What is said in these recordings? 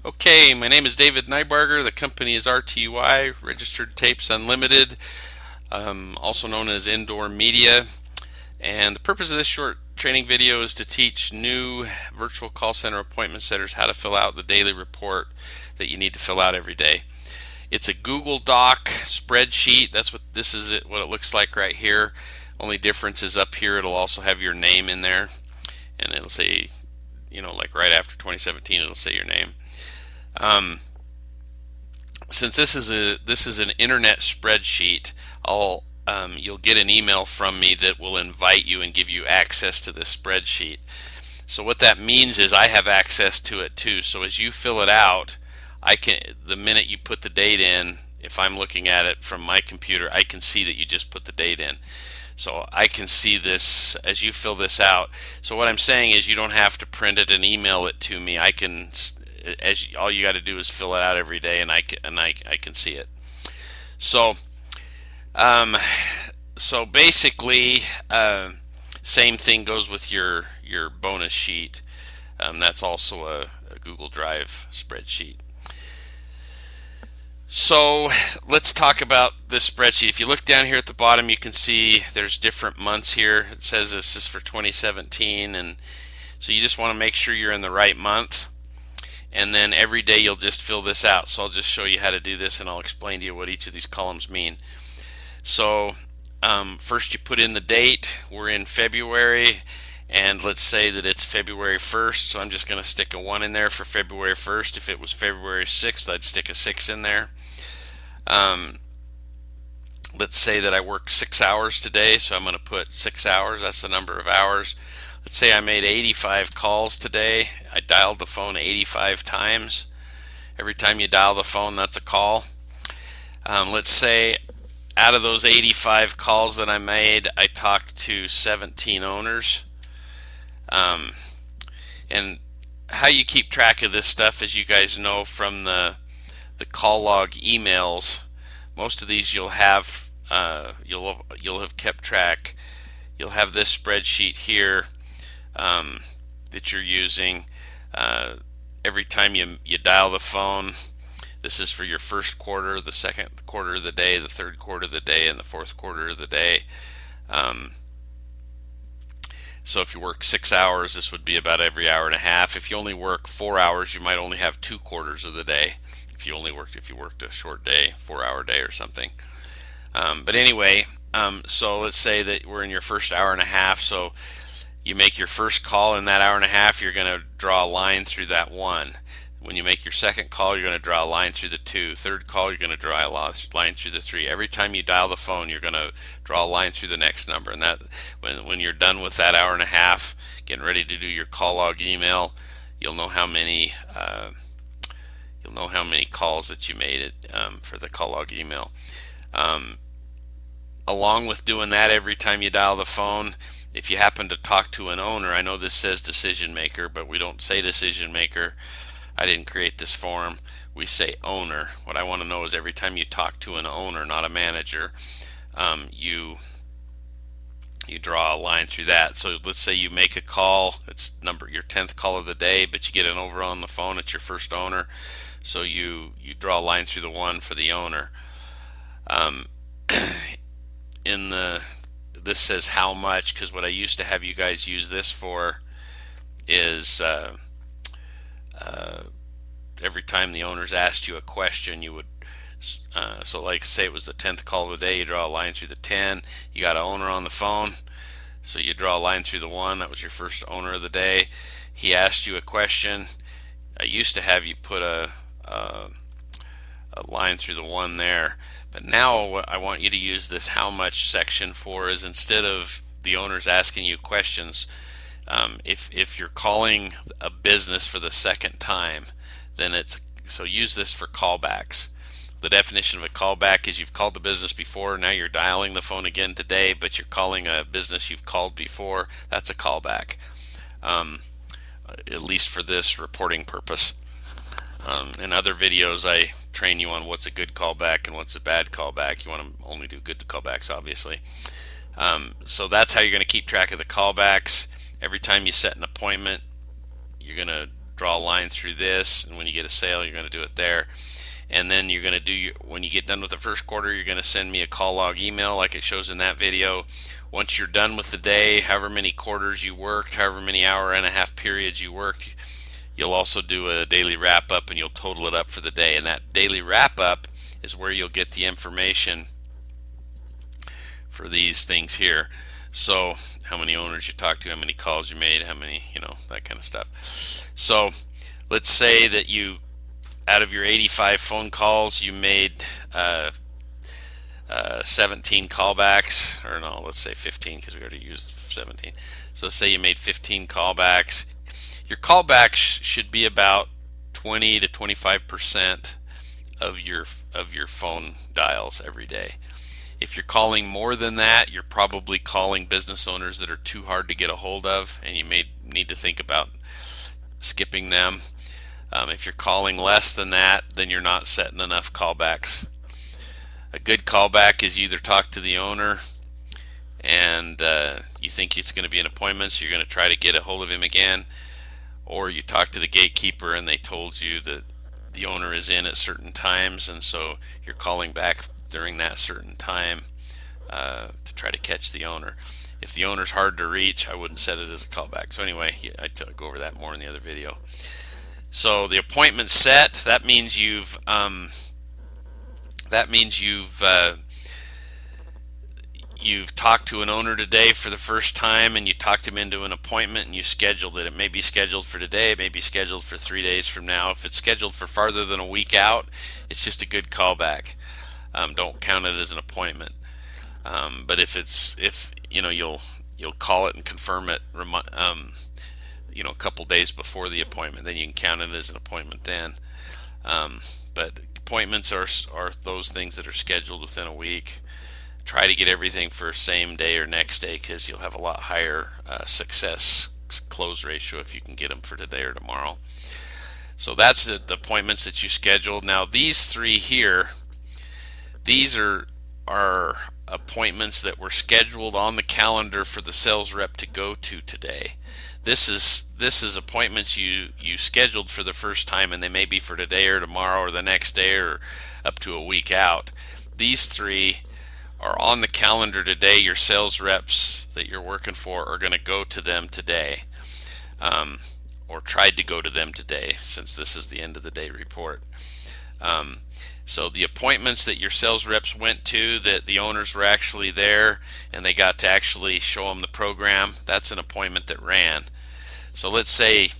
Okay, my name is David Nybarger. The company is RTUI, Registered Tapes Unlimited, also known as Indoor Media. And the purpose of this short training video is to teach new virtual call center appointment setters how to fill out the daily report that you need to fill out every day. It's a Google Doc spreadsheet. That's what this is. What it looks like right here. Only difference is up here. It'll also have your name in there, and it'll say, like right after 2017, it'll say your name. Um, since this is an internet spreadsheet, you'll get an email from me that will invite you and give you access to this spreadsheet. So what that means is I have access to it too. So as you fill it out, the minute you put the date in, if I'm looking at it from my computer, I can see that you just put the date in. So I can see this as you fill this out. So what I'm saying is you don't have to print it and email it to me. All you got to do is fill it out every day, and I can see it. So um, so basically, same thing goes with your bonus sheet. That's also a Google Drive spreadsheet. So let's talk about this spreadsheet. If you look down here at the bottom, you can see there's different months here. It says this is for 2017, and so you just want to make sure you're in the right month. And then every day you'll just fill this out. So I'll just show you how to do this, and I'll explain to you what each of these columns mean. So first you put in the date. We're in February, and let's say that it's February 1st. So I'm just going to stick a 1 in there for February 1st. If it was February 6th, I'd stick a 6 in there. Um, let's say that I work 6 hours today, so I'm going to put 6 hours. That's the number of hours. Let's say I made 85 calls today. I dialed the phone 85 times. Every time you dial the phone, that's a call. Let's say out of those 85 calls that I made, I talked to 17 owners. Um, and how you keep track of this stuff, as you guys know from the call log emails, most of these you'll have kept track. You'll have this spreadsheet here that you're using. Uh, every time you dial the phone, this is for your first quarter, the second quarter of the day, the third quarter of the day, and the fourth quarter of the day. Um, so if you work 6 hours, this would be about every hour and a half. If you only work 4 hours, you might only have 2 quarters of the day. If you worked a short day, 4 hour day or something. But anyway, so let's say that we're in your first hour and a half. So you make your first call in that hour and a half, you're going to draw a line through that 1. When you make your second call, you're going to draw a line through the 2. Third call, you're going to draw a line through the 3. Every time you dial the phone, you're going to draw a line through the next number. And that, when you're done with that hour and a half, getting ready to do your call log email, you'll know how many calls that you made for the call log email. Um, Along with doing that every time you dial the phone, if you happen to talk to an owner, I know this says decision maker, but we don't say decision maker. I didn't create this form. We say owner. What I want to know is every time you talk to an owner, not a manager, you draw a line through that. So let's say you make a call, it's your 10th call of the day, but you get an over on the phone, it's your first owner. So you draw a line through the 1 for the owner. Um, in the This says how much, because what I used to have you guys use this for is uh, every time the owners asked you a question, you would so like say it was the 10th call of the day, you draw a line through the 10. You got an owner on the phone, so you draw a line through the 1. That was your first owner of the day. He asked you a question. I used to have you put a line through the 1 there, but now what I want you to use this how much section for is, instead of the owners asking you questions, if you're calling a business for the second time, then use this for callbacks. The definition of a callback is you've called the business before, now you're dialing the phone again today, but you're calling a business you've called before. That's a callback, at least for this reporting purpose. In other videos, I train you on what's a good callback and what's a bad callback. You want to only do good callbacks, obviously. So that's how you're going to keep track of the callbacks. Every time you set an appointment, you're going to draw a line through this, and when you get a sale, you're going to do it there. And then you're going to do when you get done with the first quarter, you're going to send me a call log email like it shows in that video. Once you're done with the day, however many quarters you worked, however many hour and a half periods you worked, you'll also do a daily wrap up, and you'll total it up for the day. And that daily wrap up is where you'll get the information for these things here. So how many owners you talked to, how many calls you made, how many, that kind of stuff. So let's say that you, out of your 85 phone calls, you made 17 callbacks, or no, let's say 15 because we already used 17. So let's say you made 15 callbacks. Your callbacks should be about 20 to 25% of your phone dials every day. If you're calling more than that, you're probably calling business owners that are too hard to get a hold of, and you may need to think about skipping them. If you're calling less than that, then you're not setting enough callbacks. A good callback is you either talk to the owner and you think it's going to be an appointment, so you're going to try to get a hold of him again, or you talk to the gatekeeper and they told you that the owner is in at certain times, and so you're calling back during that certain time to try to catch the owner. If the owner's hard to reach, I wouldn't set it as a callback. So anyway, I go over that more in the other video. So the appointment set, that means you've talked to an owner today for the first time, and you talked him into an appointment and you scheduled it. It may be scheduled for today, it may be scheduled for 3 days from now. If it's scheduled for farther than a week out, it's just a good callback. Don't count it as an appointment. But if you'll call it and confirm it a couple days before the appointment, then you can count it as an appointment then. But appointments are those things that are scheduled within a week. Try to get everything for same day or next day, because you'll have a lot higher success close ratio if you can get them for today or tomorrow. So that's the appointments that you scheduled. Now these three here, these are appointments that were scheduled on the calendar for the sales rep to go to today. This is appointments you scheduled for the first time, and they may be for today or tomorrow or the next day or up to a week out. These three are on the calendar today. Your sales reps that you're working for are going to go to them today, or tried to go to them today, since this is the end of the day report. So the appointments that your sales reps went to, that the owners were actually there and they got to actually show them the program, that's an appointment that ran. So let's say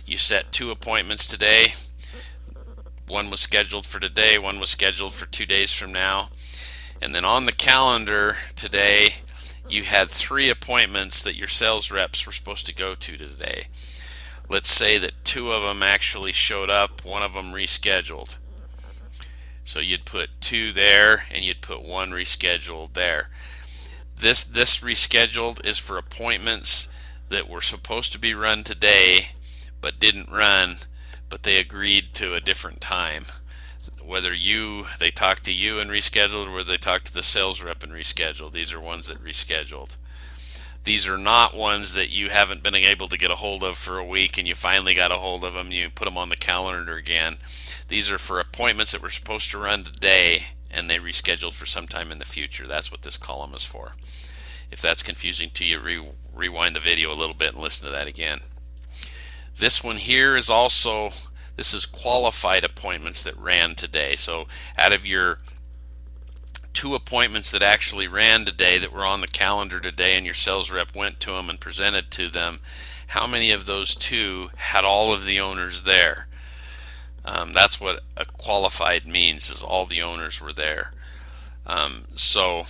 you set 2 appointments today. One was scheduled for today, one was scheduled for 2 days from now, and then on the calendar today you had 3 appointments that your sales reps were supposed to go to today. Let's say that 2 of them actually showed up, 1 of them rescheduled. So you'd put 2 there and you'd put 1 rescheduled there. This rescheduled is for appointments that were supposed to be run today but didn't run, but they agreed to a different time. Whether they talked to you and rescheduled, or whether they talked to the sales rep and rescheduled, these are ones that rescheduled. These are not ones that you haven't been able to get a hold of for a week and you finally got a hold of them, you put them on the calendar again. These are for appointments that were supposed to run today and they rescheduled for some time in the future. That's what this column is for. If that's confusing to you, rewind the video a little bit and listen to that again. This one here is also, this is qualified appointments that ran today. So out of your 2 appointments that actually ran today, that were on the calendar today, and your sales rep went to them and presented to them, how many of those 2 had all of the owners there? That's what a qualified means, is all the owners were there. So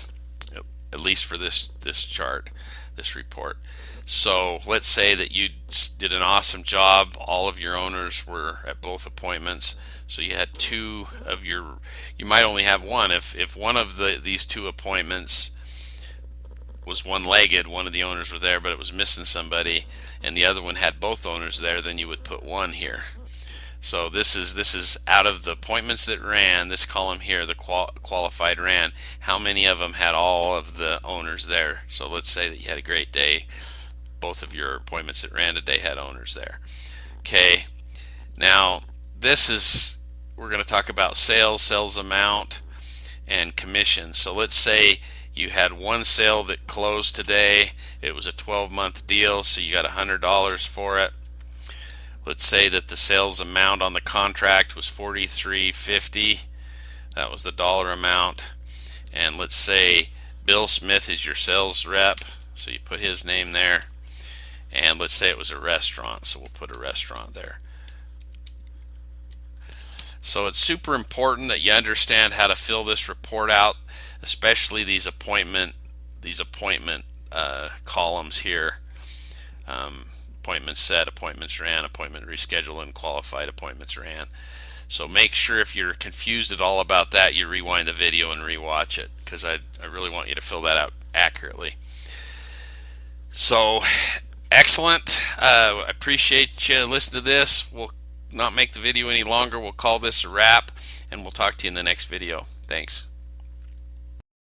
at least for this chart, this report. So let's say that you did an awesome job, all of your owners were at both appointments, so you had 2 of you might only have 1. If one of these 2 appointments was one-legged, one of the owners were there but it was missing somebody, and the other one had both owners there, then you would put 1 here. So this is out of the appointments that ran, this column here, the qualified ran, how many of them had all of the owners there. So let's say that you had a great day, both of your appointments that ran today had owners there. Okay, now we're going to talk about sales amount, and commission. So let's say you had one sale that closed today. It was a 12-month deal, so you got $100 for it. Let's say that the sales amount on the contract was $43.50. That was the dollar amount. And let's say Bill Smith is your sales rep, so you put his name there. And let's say it was a restaurant, so we'll put a restaurant there. So it's super important that you understand how to fill this report out, especially these appointment columns here. Appointments set, appointments ran, appointment rescheduled, and qualified appointments ran. So make sure if you're confused at all about that, you rewind the video and rewatch it, because I really want you to fill that out accurately. So excellent. I appreciate you listening to this. We'll not make the video any longer. We'll call this a wrap, and we'll talk to you in the next video. Thanks.